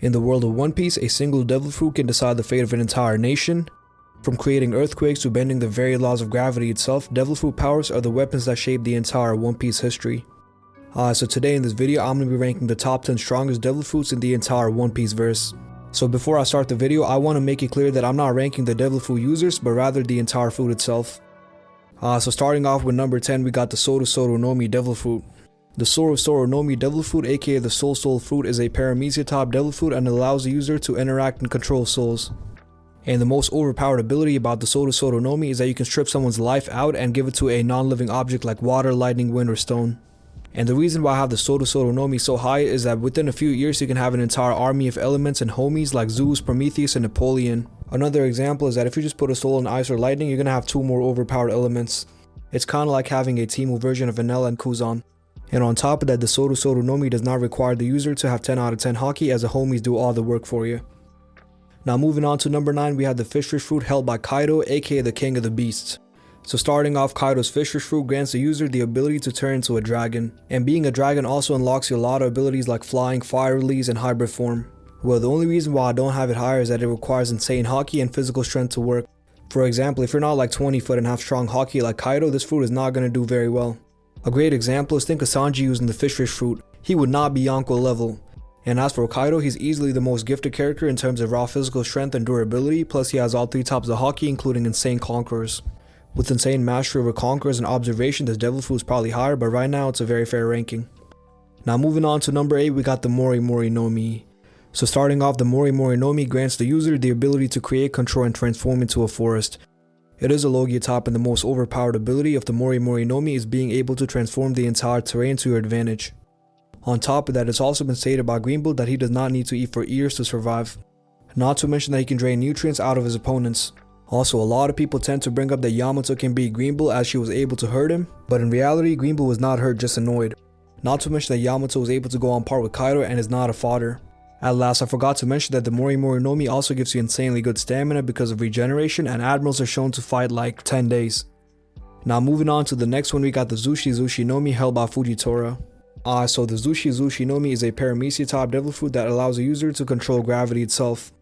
In the world of One Piece, a single devil fruit can decide the fate of an entire nation. From creating earthquakes to bending the very laws of gravity itself, devil fruit powers are the weapons that shape the entire One Piece history. So today in this video, I'm going to be ranking the top 10 strongest devil fruits in the entire One Piece verse. So before I start the video, I want to make it clear that I'm not ranking the devil fruit users, but rather the entire fruit itself. So starting off with number 10, we got the Soru no Mi devil fruit. The Soru no Mi devil fruit, aka the soul fruit, is a paramecia type devil fruit and allows the user to interact and control souls. And the most overpowered ability about the Soru no Mi is that you can strip someone's life out and give it to a non-living object like water, lightning, wind, or stone. And the reason why I have the Soru no Mi so high is that within a few years you can have an entire army of elements and homies like Zeus, Prometheus, and Napoleon. Another example is that if you just put a soul in ice or lightning, you're gonna have two more overpowered elements. It's kinda like having a Teemu version of Vanilla and Kuzan. And on top of that, the Soru no Mi does not require the user to have 10 out of 10 haki, as the homies do all the work for you. Now moving on to number 9, we have the fish fruit held by Kaido, aka the king of the beasts. So starting off, Kaido's fish fruit grants the user the ability to turn into a dragon. And being a dragon also unlocks you a lot of abilities like flying, fire release, and hybrid form. Well, the only reason why I don't have it higher is that it requires insane haki and physical strength to work. For example, if you're not like 20 foot and have strong haki like Kaido, this fruit is not going to do very well. A great example is think of Sanji using the fish fruit. He would not be Yonko level. And as for Kaido, he's easily the most gifted character in terms of raw physical strength and durability, plus he has all 3 types of haki including insane conquerors. With insane mastery over conquerors and observation, this devil fruit is probably higher, but right now it's a very fair ranking. Now moving on to number 8, we got the Mori no Mi. So starting off, the Mori no Mi grants the user the ability to create, control, and transform into a forest. It is a Logia type, and the most overpowered ability of the Mori no Mi is being able to transform the entire terrain to your advantage. On top of that, it's also been stated by Greenbull that he does not need to eat for years to survive. Not to mention that he can drain nutrients out of his opponents. Also, a lot of people tend to bring up that Yamato can beat Greenbull as she was able to hurt him, but in reality, Greenbull was not hurt, just annoyed. Not to mention that Yamato was able to go on par with Kaido and is not a fodder. At last, I forgot to mention that the Mori no Mi also gives you insanely good stamina because of regeneration, and admirals are shown to fight like 10 days. Now moving on to the next one, we got the Zushi no Mi held by Fujitora. So the Zushi no Mi is a paramecia type devil fruit that allows a user to control gravity itself.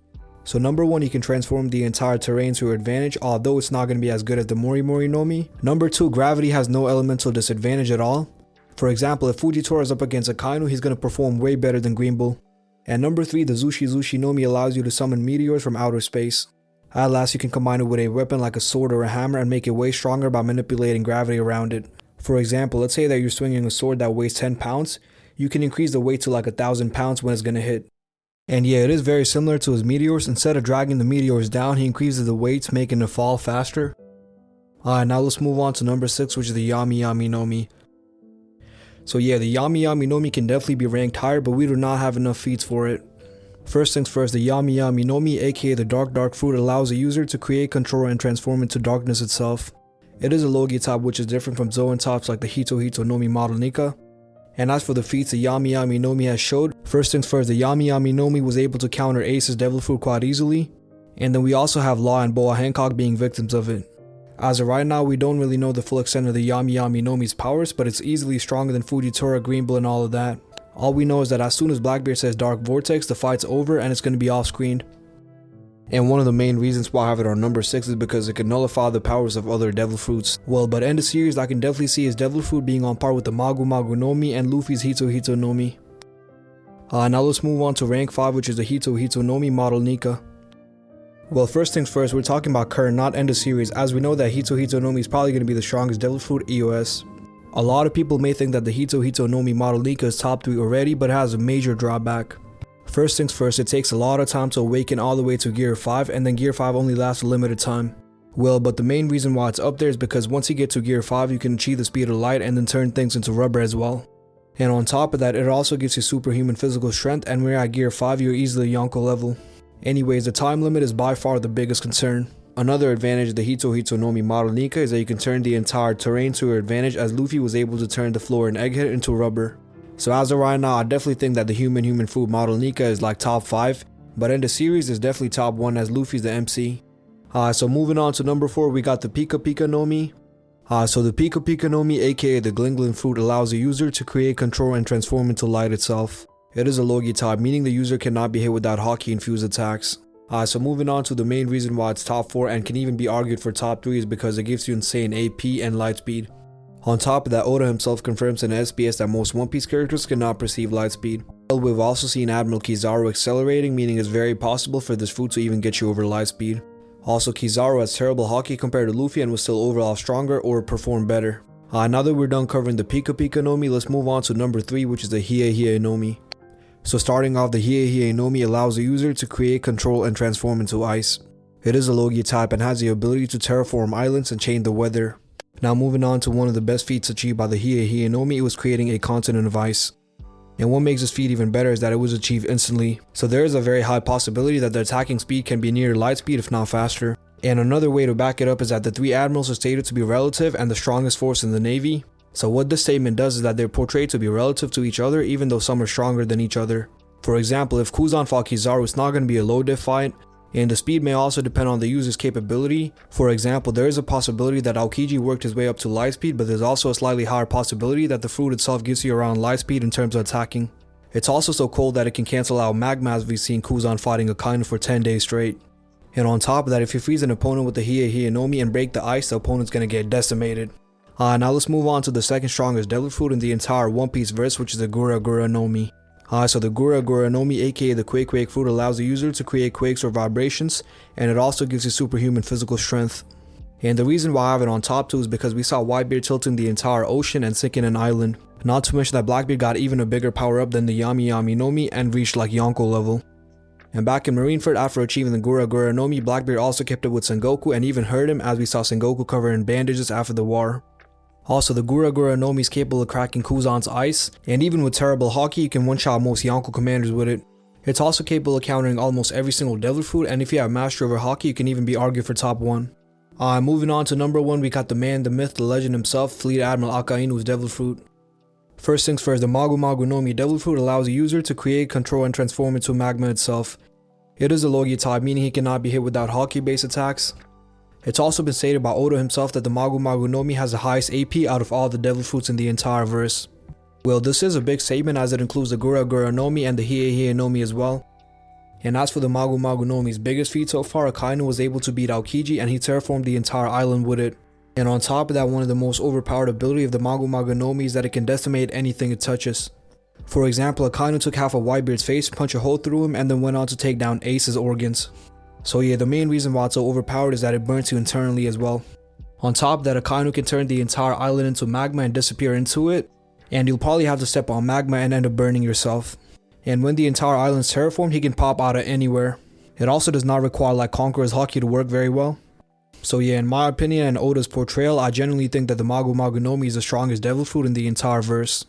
So number 1, you can transform the entire terrain to your advantage, although it's not going to be as good as the Mori no Mi. Number 2, gravity has no elemental disadvantage at all. For example, if Fujitora is up against Akainu, he's going to perform way better than Greenbull. And number 3, the Zushi no Mi allows you to summon meteors from outer space. At last, you can combine it with a weapon like a sword or a hammer and make it way stronger by manipulating gravity around it. For example, let's say that you're swinging a sword that weighs 10 pounds, you can increase the weight to like 1,000 pounds when it's going to hit. And yeah, it is very similar to his meteors. Instead of dragging the meteors down, he increases the weights, making it fall faster. Alright, now let's move on to number 6, which is the Yami no Mi. So yeah, the Yami no Mi can definitely be ranked higher, but we do not have enough feats for it. First things first, the Yami no Mi, aka the dark fruit, allows a user to create, control, and transform into darkness itself. It is a Logia type, which is different from Zoan types like the Hito no Mi model Nika. And as for the feats the Yami no Mi has showed, first things first, the Yami no Mi was able to counter Ace's devil fruit quite easily. And then we also have Law and Boa Hancock being victims of it. As of right now, we don't really know the full extent of the Yami no Mi's powers, but it's easily stronger than Fujitora, Greenbull, and all of that. All we know is that as soon as Blackbeard says Dark Vortex, the fight's over and it's going to be off-screened. And one of the main reasons why I have it on number 6 is because it can nullify the powers of other devil fruits. Well, but in the series, I can definitely see his devil fruit being on par with the Magu no Mi and Luffy's Hito no Mi. Now let's move on to rank 5, which is the Hito no Mi model Nika. Well, first things first, we're talking about current, not end of series, as we know that Hito no Mi is probably going to be the strongest devil fruit EOS. A lot of people may think that the Hito no Mi model Nika is top 3 already, but it has a major drawback. First things first, it takes a lot of time to awaken all the way to Gear 5, and then Gear 5 only lasts a limited time. Well, but the main reason why it's up there is because once you get to Gear 5, you can achieve the speed of light and then turn things into rubber as well. And on top of that, it also gives you superhuman physical strength, and when you're at Gear 5, you're easily Yonko level. Anyways, the time limit is by far the biggest concern. Another advantage of the Hito no Mi model Nika is that you can turn the entire terrain to your advantage, as Luffy was able to turn the floor in Egghead into rubber. So as of right now, I definitely think that the human fruit model Nika is like top 5, but in the series it's definitely top 1 as Luffy's the MC. So moving on to number 4, we got the Pika no Mi. So the Pika no Mi, aka the Glinglin fruit, allows the user to create, control, and transform into light itself. It is a Logi type, meaning the user cannot be hit without Haki infused attacks. So moving on to the main reason why it's top 4 and can even be argued for top 3 is because it gives you insane AP and light speed. On top of that, Oda himself confirms in SBS that most One Piece characters cannot perceive light speed. We've also seen Admiral Kizaru accelerating, meaning it's very possible for this fruit to even get you over light speed. Also, Kizaru has terrible Haki compared to Luffy and was still overall stronger or perform better. Now that we're done covering the Pika Pika Nomi, let's move on to number 3, which is the Hie Hie Nomi. So starting off, the Hie Hie Nomi allows the user to create, control, and transform into ice. It is a Logia type and has the ability to terraform islands and change the weather. Now moving on to one of the best feats achieved by the Hie Hie Nomi, it was creating a continent of ice. And what makes this feat even better is that it was achieved instantly. So there is a very high possibility that the attacking speed can be near light speed if not faster. And another way to back it up is that the 3 admirals are stated to be relative and the strongest force in the navy. So what this statement does is that they're portrayed to be relative to each other even though some are stronger than each other. For example, if Kuzan fought Kizaru, it's not going to be a low diff fight, and the speed may also depend on the user's capability. For example, there is a possibility that Aokiji worked his way up to light speed, but there's also a slightly higher possibility that the fruit itself gives you around light speed in terms of attacking. It's also so cold that it can cancel out magma, as we've seen Kuzan fighting Akainu for 10 days straight. And on top of that, if you freeze an opponent with the Hie Hie Nomi and break the ice, the opponent's going to get decimated. Now let's move on to the second strongest devil fruit in the entire One Piece verse, which is the Gura Gura Nomi. So the Gura Gura Nomi, aka the Quake fruit, allows the user to create quakes or vibrations, and it also gives you superhuman physical strength. And the reason why I have it on top 2 is because we saw Whitebeard tilting the entire ocean and sinking an island. Not to mention that Blackbeard got even a bigger power up than the Yami Nomi and reached like Yonko level. And back in Marineford, after achieving the Gura Gura Nomi, Blackbeard also kept up with Sengoku and even hurt him, as we saw Sengoku covered in bandages after the war. Also, the Gura Gura Nomi is capable of cracking Kuzan's ice, and even with terrible Haki, you can one-shot most Yonko commanders with it. It's also capable of countering almost every single devil fruit, and if you have mastery over Haki, you can even be argued for top 1. Moving on to number 1, we got the man, the myth, the legend himself, Fleet Admiral Akainu's devil fruit. First things first, the Magu Nomi devil fruit allows the user to create, control, and transform into magma itself. It is a Logia type, meaning he cannot be hit without Haki-based attacks. It's also been stated by Oda himself that the Magu Nomi has the highest AP out of all the devil fruits in the entire verse. Well, this is a big statement as it includes the Gura Gura Nomi and the Hie Hie Nomi as well. And as for the Magu Nomi's biggest feat so far, Akainu was able to beat Aokiji and he terraformed the entire island with it. And on top of that, one of the most overpowered ability of the Magu Nomi is that it can decimate anything it touches. For example, Akainu took half of Whitebeard's face, punched a hole through him, and then went on to take down Ace's organs. So yeah, the main reason why it's so overpowered is that it burns you internally as well. On top of that, Akainu can turn the entire island into magma and disappear into it, and you'll probably have to step on magma and end up burning yourself. And when the entire island's terraformed, he can pop out of anywhere. It also does not require like Conqueror's Haki to work very well. So yeah, in my opinion and Oda's portrayal, I genuinely think that the Magu Nomi is the strongest devil fruit in the entire verse.